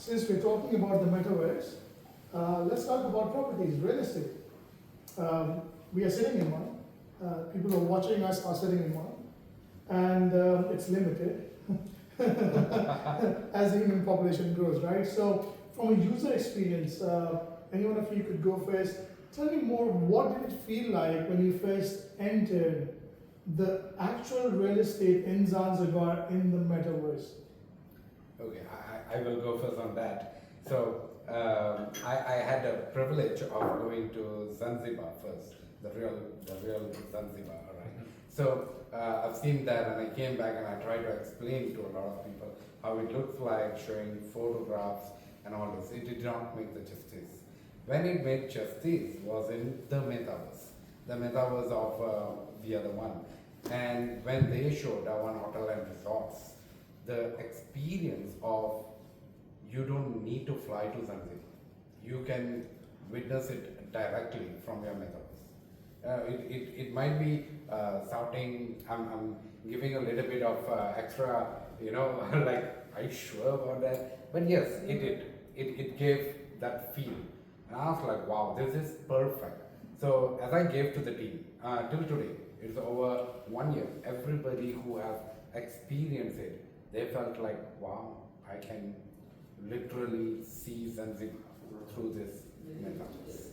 since we're talking about the metaverse, let's talk about properties, real estate. We are sitting in one. People who are watching us are sitting in one, and it's limited as the human population grows, right? So, from a user experience, any one of you could go first. Tell me more. What did it feel like when you first entered the actual real estate in Zanzibar in the metaverse? Okay, I will go first on that. So I had a privilege of going to Zanzibar first, the real Zanzibar, all right? So I've seen that, and I came back and I tried to explain to a lot of people how it looks like, showing photographs and all this. It did not make the justice. When it made justice was in the metaverse of VRDa1. And when they showed our hotel and resorts, the experience of you don't need to fly to Zanzibar. You can witness it directly from your metaverse. It might be sounding, I'm giving a little bit of extra, like, are you sure about that? But yes, it did. It gave that feel. And I was like, wow, this is perfect. So as I gave to the team, till today, it's over 1 year, everybody who has experienced it, they felt like, wow, I can literally see Zanzibar through this metaverse.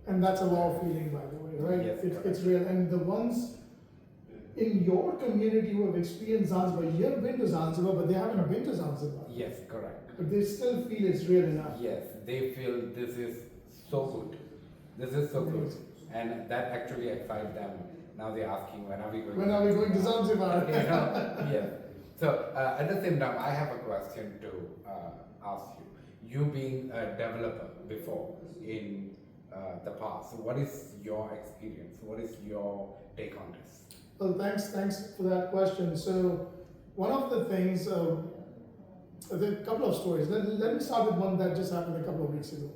And that's a wow feeling, by the way, right? Yes, It's real. And the ones in your community who have experienced Zanzibar, you've been to Zanzibar, but they haven't been to Zanzibar. Yes, correct. But they still feel it's real enough. Yes, they feel this is so good. This is so good. And that actually excites them. Now they're asking, when are we going to Zanzibar? Yes. So at the same time, I have a question to ask you. You being a developer before in the past, what is your experience? What is your take on this? Well, thanks for that question. So one of the things, there are a couple of stories. Let me start with one that just happened a couple of weeks ago.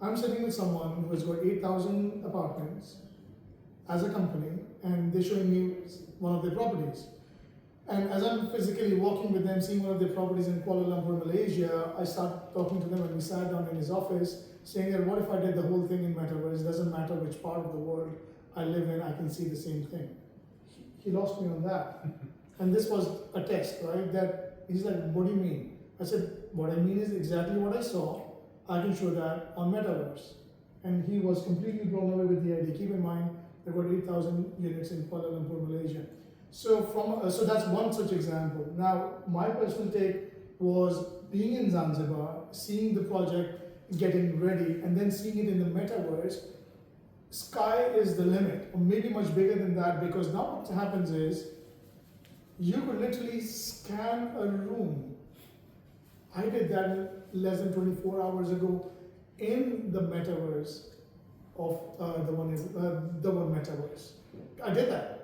I'm sitting with someone who has got 8,000 apartments as a company, and they're showing me one of their properties. And as I'm physically walking with them, seeing one of their properties in Kuala Lumpur, Malaysia, I start talking to them, and we sat down in his office saying that what if I did the whole thing in metaverse? It doesn't matter which part of the world I live in, I can see the same thing. He lost me on that. And this was a test, right? That he's like, what do you mean? I said, what I mean is exactly what I saw. I can show that on metaverse. And he was completely blown away with the idea. Keep in mind, there were 8,000 units in Kuala Lumpur, Malaysia. So so that's one such example. Now, my personal take was being in Zanzibar, seeing the project getting ready, and then seeing it in the metaverse. Sky is the limit, or maybe much bigger than that, because now what happens is you could literally scan a room. I did that less than 24 hours ago in the metaverse of the one metaverse. I did that.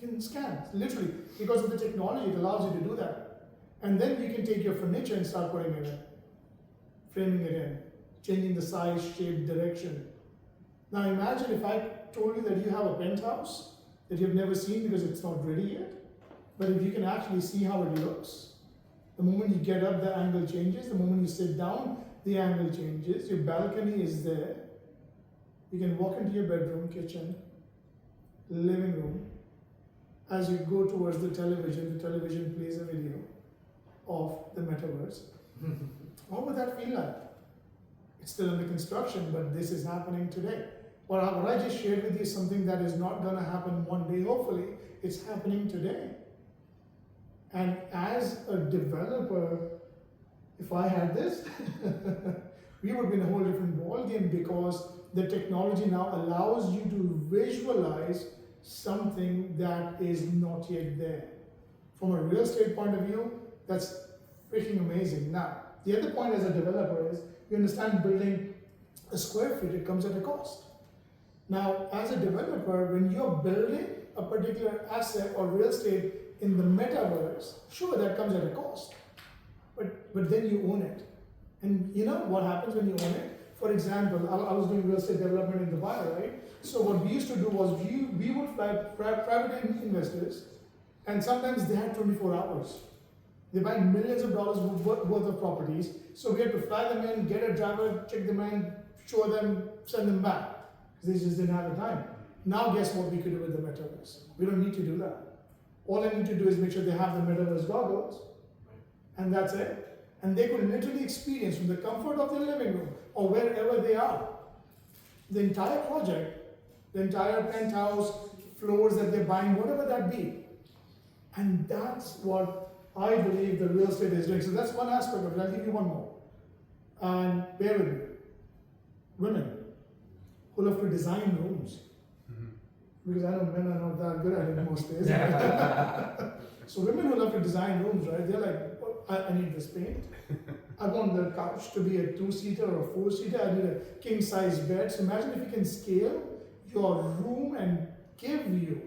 You can scan, literally, because of the technology, it allows you to do that. And then you can take your furniture and start putting it in, framing it in, changing the size, shape, direction. Now imagine if I told you that you have a penthouse that you've never seen because it's not ready yet, but if you can actually see how it looks, the moment you get up, the angle changes. The moment you sit down, the angle changes. Your balcony is there. You can walk into your bedroom, kitchen, living room. As you go towards the television plays a video of the metaverse. What would that feel like? It's still under construction, but this is happening today. What I just shared with you is something that is not going to happen one day, hopefully. It's happening today. And as a developer, if I had this, we would be in a whole different ballgame, because the technology now allows you to visualize something that is not yet there. From a real estate point of view, that's freaking amazing. Now, the other point as a developer is, you understand building a square feet, it comes at a cost. Now, as a developer, when you're building a particular asset or real estate in the metaverse, sure, that comes at a cost, but then you own it. And you know what happens when you own it? For example, I was doing real estate development in Dubai, right? So what we used to do was we would fly private investors, and sometimes they had 24 hours. They buy millions of dollars worth of properties. So we had to fly them in, get a driver, check them in, show them, send them back. They just didn't have the time. Now guess what we could do with the metaverse? We don't need to do that. All I need to do is make sure they have the metaverse goggles, and that's it. And they could literally experience from the comfort of their living room or wherever they are, the entire project, the entire penthouse, floors that they're buying, whatever that be. And that's what I believe the real estate is doing. So that's one aspect of it. I'll give you one more. And bear with me. Women who love to design rooms. Because I know men are not that good at it most days. So women who love to design rooms, right? They're like, oh, I need this paint. I want the couch to be a 2-seater or a 4-seater. I need a king-size bed. So imagine if you can scale your room and give you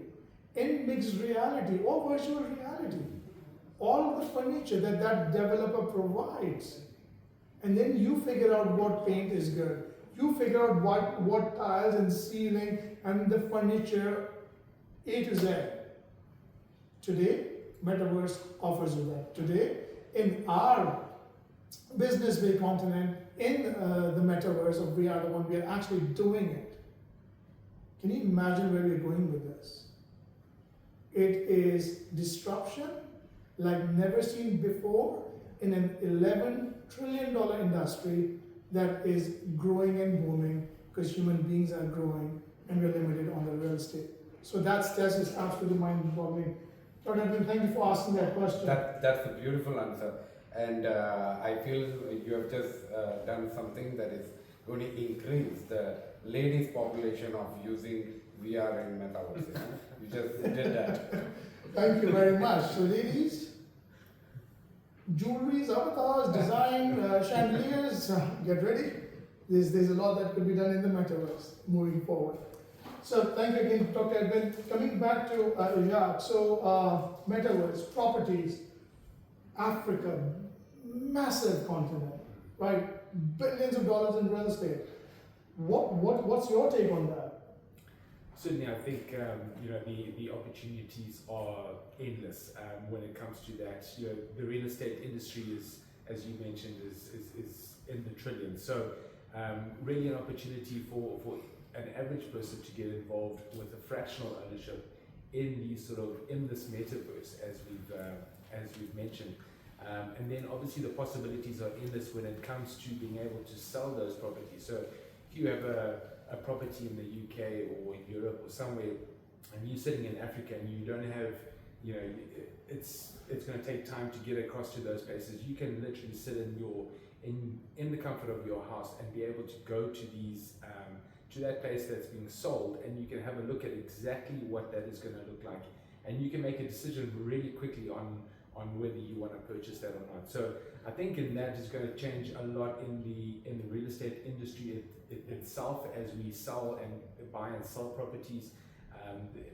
in mixed reality or virtual reality all of the furniture that that developer provides. And then you figure out what paint is good. You figure out what tiles and ceiling and the furniture A to Z. Today, Metaverse offers you that. Today, in our business bay continent, in the Metaverse of VRDa1, we are actually doing it. Can you imagine where we're going with this? It is disruption like never seen before in an $11 trillion industry that is growing and booming because human beings are growing and we're limited on the real estate. So that's just absolutely mind-boggling. Dr. Edwin, thank you for asking that question. That's a beautiful answer. And I feel you have just done something that is going to increase the ladies' population of using VR and metaverse. You just did that. Thank you very much. So ladies, jewelries, avatars, design, chandeliers, get ready. There's a lot that could be done in the metaverse moving forward. So thank you again, Dr. Edwin. Coming back to Jacques, so metaverse, properties, Africa, massive continent, right? Billions of dollars in real estate. What's your take on that? Certainly, I think the opportunities are endless when it comes to that. The real estate industry is, as you mentioned, is in the trillions. So really an opportunity for an average person to get involved with a fractional ownership in this metaverse, as we've mentioned. And then obviously the possibilities are endless when it comes to being able to sell those properties. So if you have a property in the UK or in Europe or somewhere, and you're sitting in Africa and you don't have, it's going to take time to get across to those places. You can literally sit in the comfort of your house and be able to go to these to that place that's being sold, and you can have a look at exactly what that is going to look like, and you can make a decision really quickly on whether you want to purchase that or not. So I think in that is going to change a lot in the real estate industry itself, as we sell and buy and sell properties.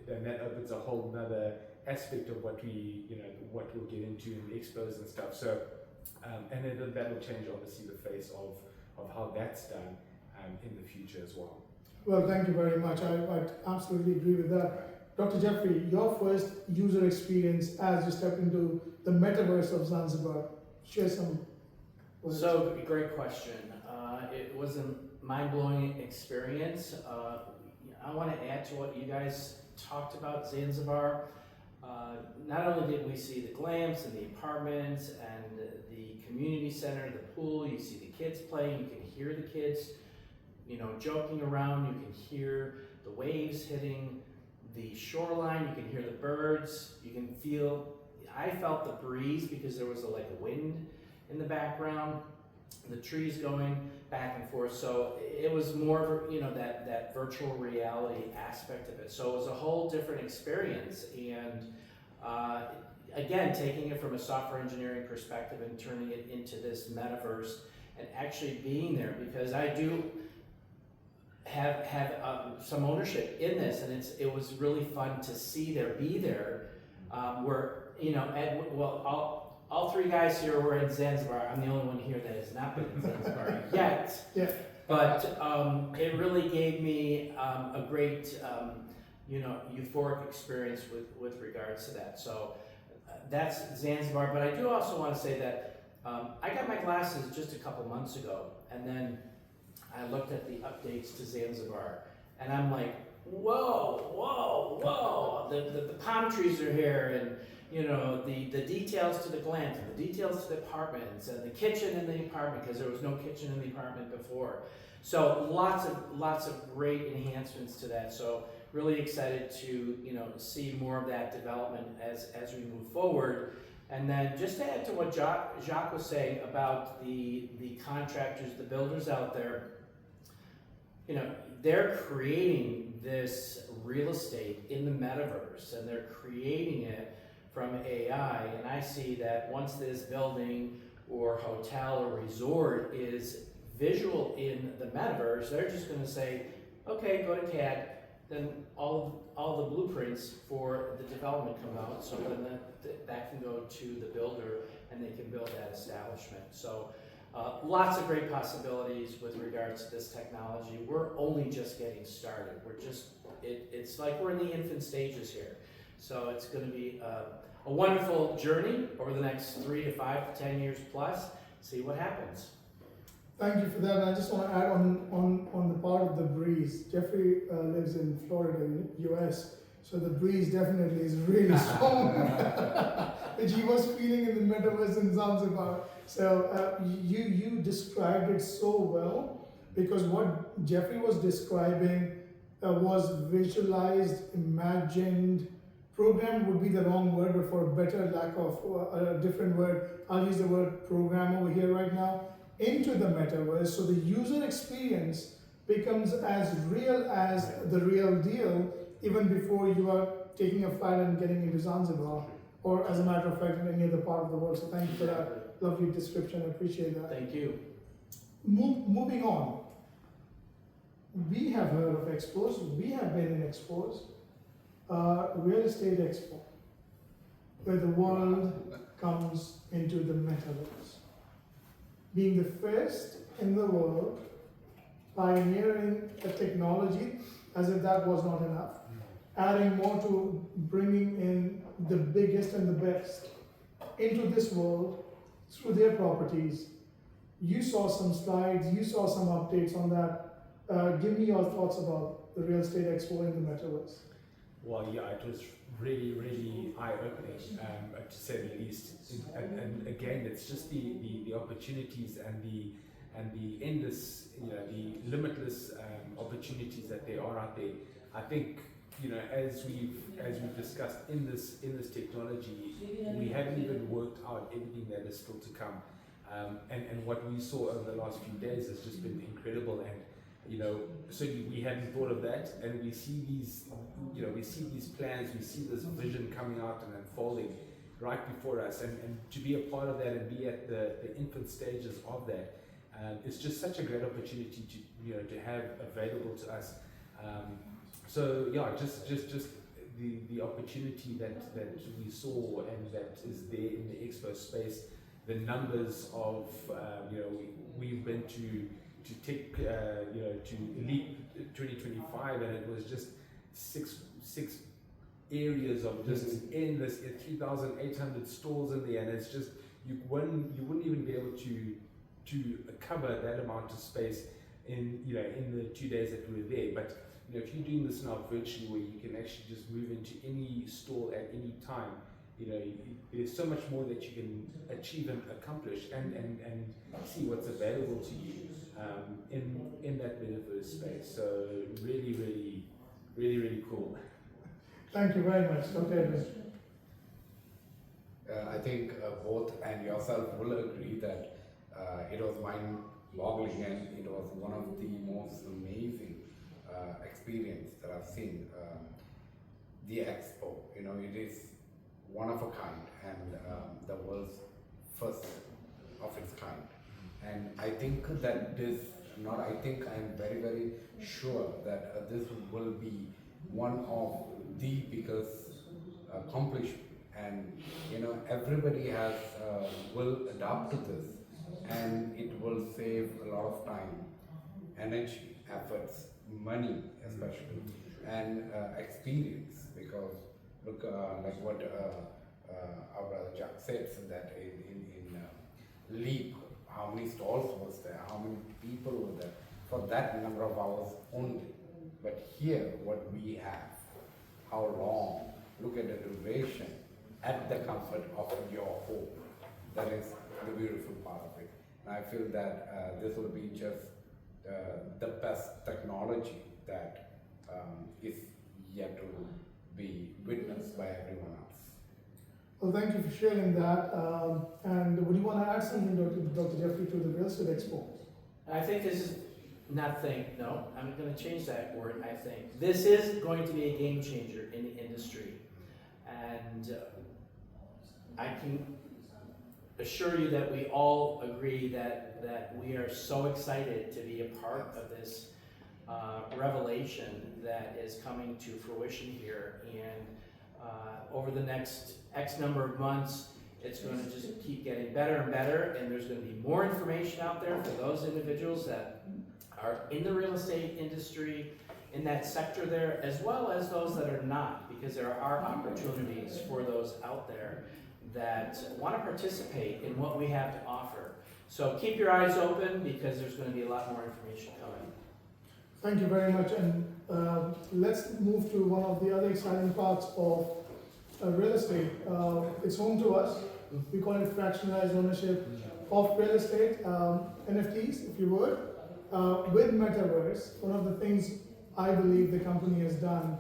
Then that opens a whole another aspect of what we'll get into in the expos and stuff. So and then that'll change obviously the face of how that's done in the future as well. Well, thank you very much. I absolutely agree with that. Dr. Jeffrey, your first user experience as you stepped into the metaverse of Zanzibar. Share some words. So, great question. It was a mind-blowing experience. I want to add to what you guys talked about Zanzibar. Not only did we see the glamps and the apartments and the community center, the pool, you see the kids playing, you can hear the kids, joking around, you can hear the waves hitting the shoreline, you can hear the birds, I felt the breeze because there was a wind in the background, the trees going back and forth. So it was more of that virtual reality aspect of it. So it was a whole different experience, and again, taking it from a software engineering perspective and turning it into this metaverse and actually being there, because I do have some ownership in this, and it was really fun to be there, where all three guys here were in Zanzibar. I'm the only one here that has not been in Zanzibar yet. Yeah. But it really gave me a great, euphoric experience with regards to that. So that's Zanzibar, but I do also want to say that I got my glasses just a couple months ago, and then I looked at the updates to Zanzibar, and I'm like, whoa, whoa, whoa! The palm trees are here, and you know the details to the glance, and the details to the apartments, and the kitchen in the apartment because there was no kitchen in the apartment before. So lots of great enhancements to that. So really excited to see more of that development as we move forward. And then just to add to what Jacques was saying about the contractors, the builders out there, they're creating this real estate in the metaverse, and they're creating it from AI. And I see that once this building or hotel or resort is visual in the metaverse, they're just going to say, okay, go to CAD, then all the blueprints for the development come out, so then that can go to the builder and they can build that establishment. So lots of great possibilities with regards to this technology. We're only just getting started. It's like we're in the infant stages here. So it's going to be a wonderful journey over the next 3 to 5 to 10 years plus. See what happens. Thank you for that. And I just want to add on the part of the breeze. Jeffrey lives in Florida, US, so the breeze definitely is really strong, which he was feeling in the metaverse in Zanzibar. So you described it so well, because what Jeffrey was describing was visualized, imagined. Programmed would be the wrong word, but for a better lack of a different word, I'll use the word program over here right now, into the metaverse, so the user experience becomes as real as the real deal, even before you are taking a flight and getting into Zanzibar, or as a matter of fact, in any other part of the world. So thank you for that lovely description. I appreciate that. Thank you. Moving on. We have heard of expos. We have been in expos. Real estate expo, where the world comes into the metaverse. Being the first in the world, pioneering a technology as if that was not enough, adding more to bringing in the biggest and the best into this world through their properties. You saw some slides, you saw some updates on that. Give me your thoughts about the Real Estate Expo in the metaverse. Well, yeah, it was really, really eye-opening, to say the least. And again, it's just the opportunities and the endless, the limitless opportunities that there are out there. I think, as we've discussed in this technology, we haven't even worked out everything that is still to come. And what we saw over the last few days has just been incredible. And certainly we hadn't thought of that, and we see these, plans, we see this vision coming out and unfolding right before us, and to be a part of that and be at the infant stages of that, it's just such a great opportunity to have available to us. So yeah, just the opportunity that we saw and that is there in the expo space, the numbers of we've been to take to LEAP 2025, and it was just six areas of just endless 3,800 stalls in there, and it's just you wouldn't even be able to cover that amount of space in the 2 days that we were there. But if you're doing this now virtually, where you can actually just move into any stall at any time, there's so much more that you can achieve and accomplish and see what's available to you in that metaverse space. So really cool. Thank you very much. Okay. I think both and yourself will agree that it was mind-boggling, and it was one of the most amazing experience that I've seen. The expo, it is one of a kind, and the world's first of its kind. And I think that I'm very, very sure that this will be one of the biggest accomplishments, and everybody will adapt to this, and it will save a lot of time, energy, efforts, money especially, and experience, because look, like what our brother Jack said, so that in Leap, how many stalls was there, how many people were there, for that number of hours only. But here, what we have, how long, look at the duration, at the comfort of your home. That is the beautiful part of it. And I feel that this will be just the best technology that is yet to be witnessed by everyone else. Well, thank you for sharing that. And would you want to add something, Dr. Jeffrey, to the Real Estate Expo? I think this is, no, I'm going to change that word, I think. This is going to be a game changer in the industry. And I can assure you that we all agree that we are so excited to be a part of this revelation that is coming to fruition here. And over the next X number of months, it's going to just keep getting better and better, and there's going to be more information out there for those individuals that are in the real estate industry, in that sector there, as well as those that are not, because there are opportunities for those out there that want to participate in what we have to offer. So keep your eyes open, because there's going to be a lot more information coming. Thank you very much. And let's move to one of the other exciting parts of real estate. It's home to us. We call it fractionalized ownership of real estate, NFTs, if you would. With Metaverse, one of the things I believe the company has done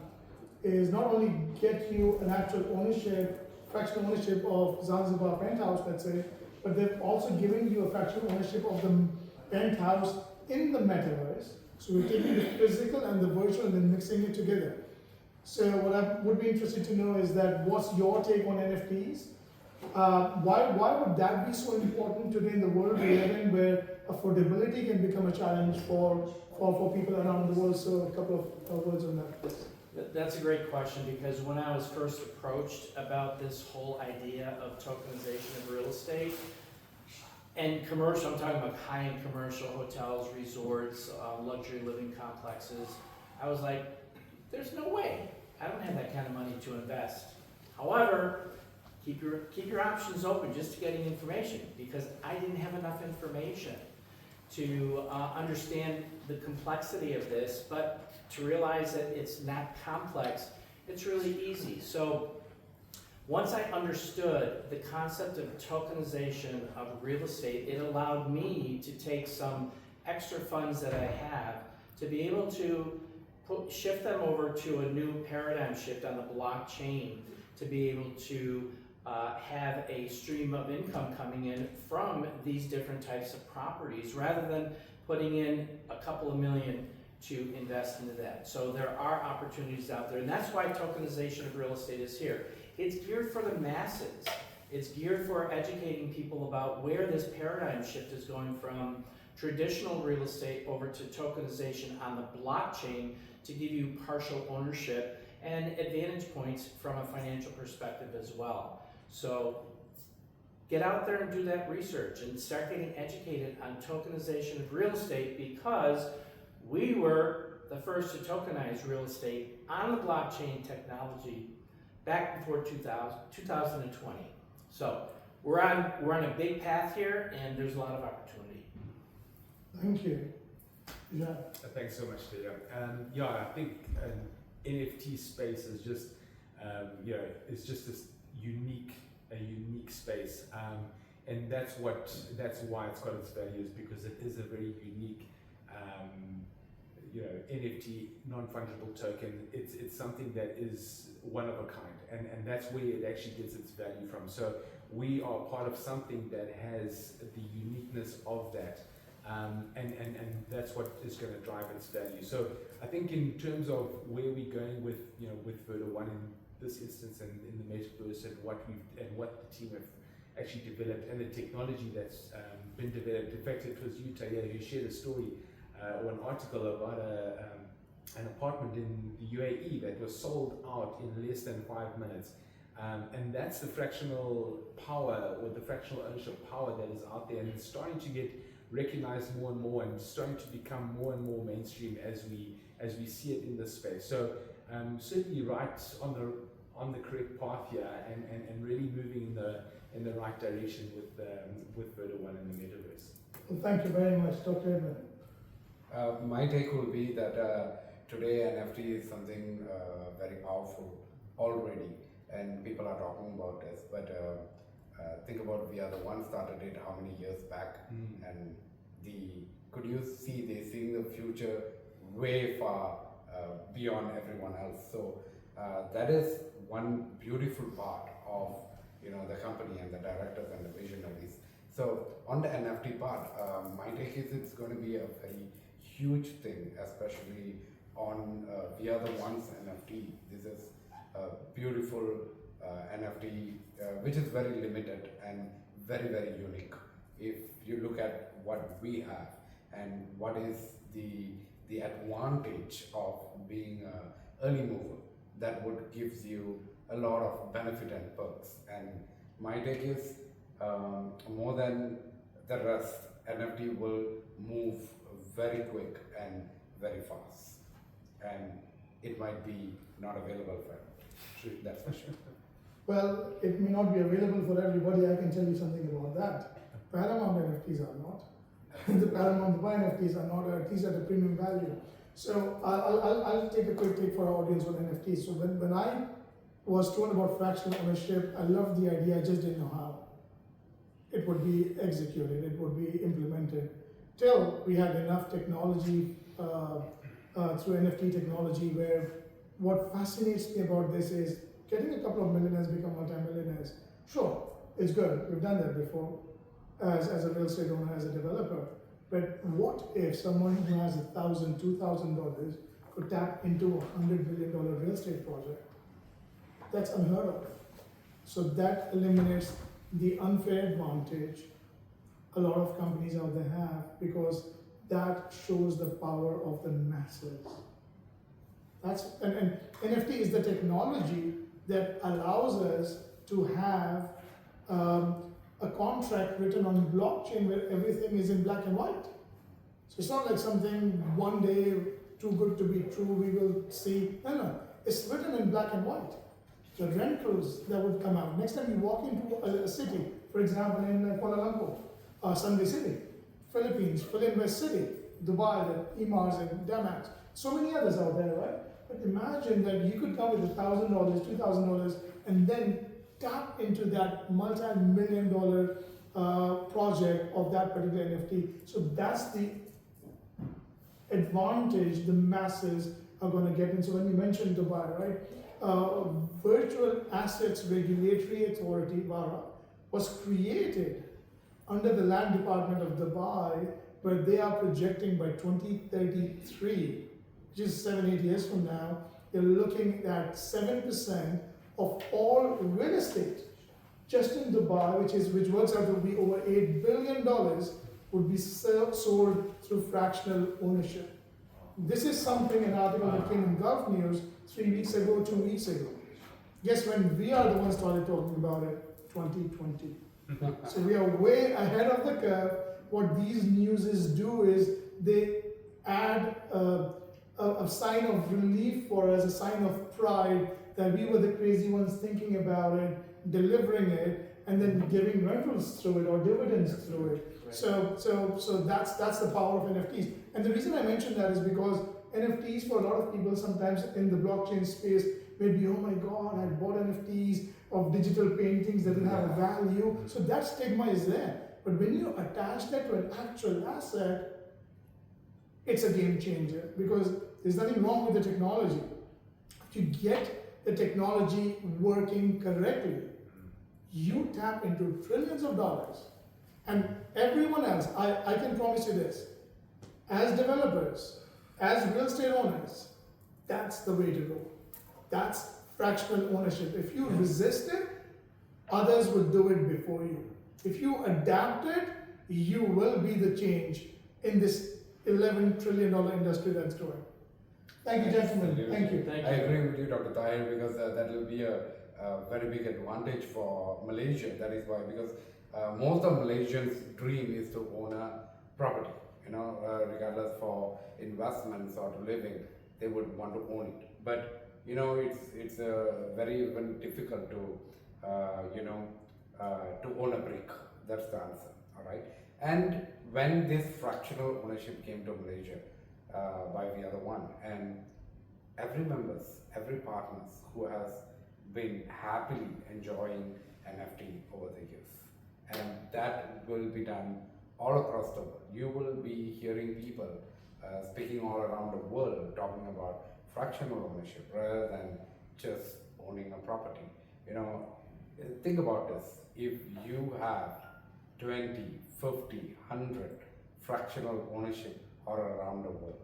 is not only get you an actual ownership, fractional ownership of Zanzibar penthouse, let's say, but they've also given you a fractional ownership of the penthouse in the Metaverse. So we're taking the physical and the virtual and then mixing it together. So what I would be interested to know is that what's your take on NFTs? Why would that be so important today in the world we live in, where affordability can become a challenge for people around the world? So a couple of words on that. That's a great question, because when I was first approached about this whole idea of tokenization of real estate, and commercial, I'm talking about high-end commercial hotels, resorts, luxury living complexes, I was like, there's no way. I don't have that kind of money to invest. However, keep your options open just to getting information, because I didn't have enough information to understand the complexity of this, but to realize that it's not complex, it's really easy. So once I understood the concept of tokenization of real estate, it allowed me to take some extra funds that I have to be able to shift them over to a new paradigm shift on the blockchain, to be able to have a stream of income coming in from these different types of properties, rather than putting in a couple of million to invest into that. So there are opportunities out there, and that's why tokenization of real estate is here. It's geared for the masses. It's geared for educating people about where this paradigm shift is going from traditional real estate over to tokenization on the blockchain, to give you partial ownership and advantage points from a financial perspective as well. So get out there and do that research and start getting educated on tokenization of real estate, because we were the first to tokenize real estate on the blockchain technology back before 2020. So we're on a big path here, and there's a lot of opportunity. Thank you. Yeah. Thanks so much, Theo. Yeah, I think NFT space is just, it's just this unique space, and that's why it's got its values, because it is a very unique, NFT, non-fungible token. It's something that is one of a kind, and that's where it actually gets its value from. So we are part of something that has the uniqueness of that. And that's what is going to drive its value. So I think in terms of where we're going with VRDa1 in this instance, and in the metaverse, and what the team have actually developed, and the technology that's been developed. In fact, it was you, Taya, who shared a story or an article about an apartment in the UAE that was sold out in less than 5 minutes. And that's the fractional power, or the fractional ownership power that is out there, and it's starting to get recognized more and more, and starting to become more and more mainstream as we see it in this space. So certainly right on the correct path here and really moving in the right direction with VRDa1 and the metaverse. Well, thank you very much, Dr. Edwin. My take will be that today NFT is something very powerful already, and people are talking about this. But think about VRDa1 started it how many years back, and could you see they're seeing the future way far beyond everyone else. So that is one beautiful part of the company and the directors and the visionaries. So on the NFT part, my take is it's going to be a very huge thing, especially on VRDa1's NFT. This is a beautiful NFT which is very limited and very, very unique. If you look at what we have and what is the advantage of being an early mover, that would gives you a lot of benefit and perks. And my take is more than the rest, NFT will move very quick and very fast, and it might be not available for everyone. That's for sure. Well, it may not be available for everybody. I can tell you something about that. Paramount NFTs are not. The Paramount Dubai NFTs are not, at least at a premium value. So I'll take a quick take for our audience on NFTs. So when I was told about fractional ownership, I loved the idea, I just didn't know how it would be executed, it would be implemented. Till we had enough technology through NFT technology, where what fascinates me about this is getting a couple of millionaires become multi-millionaires. Sure, it's good, we've done that before as a real estate owner, as a developer. But what if someone who has $1,000, $2,000 could tap into a $100 million real estate project? That's unheard of. So that eliminates the unfair advantage a lot of companies out there have, because that shows the power of the masses. And NFT is the technology that allows us to have a contract written on blockchain where everything is in black and white. So it's not like something one day too good to be true, we will see. No, it's written in black and white. The rentals that would come out. Next time you walk into a city, for example in Kuala Lumpur, Sunday City, Philippines, Philinvest City, Dubai, the 𝐄𝐦𝐚𝐢𝐥 and 𝐷AMAX, so many others out there, right? But imagine that you could come with $1,000, $2,000 and then tap into that multi-million-dollar project of that particular NFT. So that's the advantage the masses are going to get in. So when you mentioned Dubai, right? Virtual Assets Regulatory Authority, VRDa, was created under the Land Department of Dubai, where they are projecting by 2033, which is 7-8 years from now, they're looking at 7% of all real estate just in Dubai, which works out to be over $8 billion, would be sold through fractional ownership. This is something, an article that came in Gulf News 3 weeks ago, 2 weeks ago. Guess when we are the ones started talking about it? 2020. So we are way ahead of the curve. What these newses do is they add a sign of relief for us, a sign of pride that we were the crazy ones thinking about it, delivering it, and then giving rentals through it or dividends through it. Right. So that's the power of NFTs. And the reason I mention that is because NFTs for a lot of people sometimes in the blockchain space may be, oh my God, I bought NFTs of digital paintings that didn't have a value. So that stigma is there. But when you attach that to an actual asset, it's a game changer, because there's nothing wrong with the technology. If you get the technology working correctly, you tap into trillions of dollars. And everyone else, I can promise you this, as developers, as real estate owners, that's the way to go. That's fractional ownership. If you resist it, others will do it before you. If you adapt it, you will be the change in this $11 trillion industry that's growing. Thank you, gentlemen. Thank you. I agree with you, Dr. Tahir, because that will be a very big advantage for Malaysia. That is why, because most of Malaysians' dream is to own a property. Regardless for investments or to living, they would want to own it. But you know, it's very even difficult to to own a brick. That's the answer. All right. And when this fractional ownership came to Malaysia by VRDa1, and every members, every partners who has been happily enjoying NFT over the years, and that will be done all across the world. You will be hearing people speaking all around the world talking about fractional ownership rather than just owning a property. You know, think about this. If you have 20, 50, 100 fractional ownership all around the world,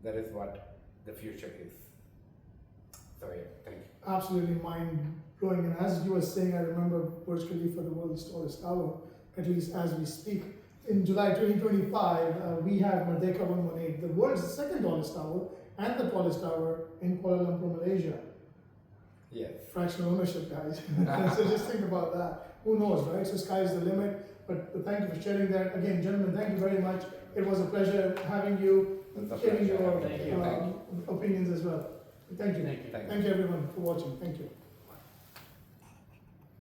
that is what the future is. So yeah, thank you. Absolutely mind-blowing. And as you were saying, I remember Burj Khalifa, the world's tallest tower, at least as we speak. In July 2025, we have Merdeka 118, the world's second tallest tower and the tallest tower in Kuala Lumpur, Malaysia. Yes. Fractional ownership, guys. So just think about that. Who knows, right? So sky's the limit. But thank you for sharing that. Again, gentlemen, thank you very much. It was a pleasure having you, It's a sharing pleasure your having you. Thank you. opinions as well. Thank you. Thank you. Thank you everyone for watching. Thank you.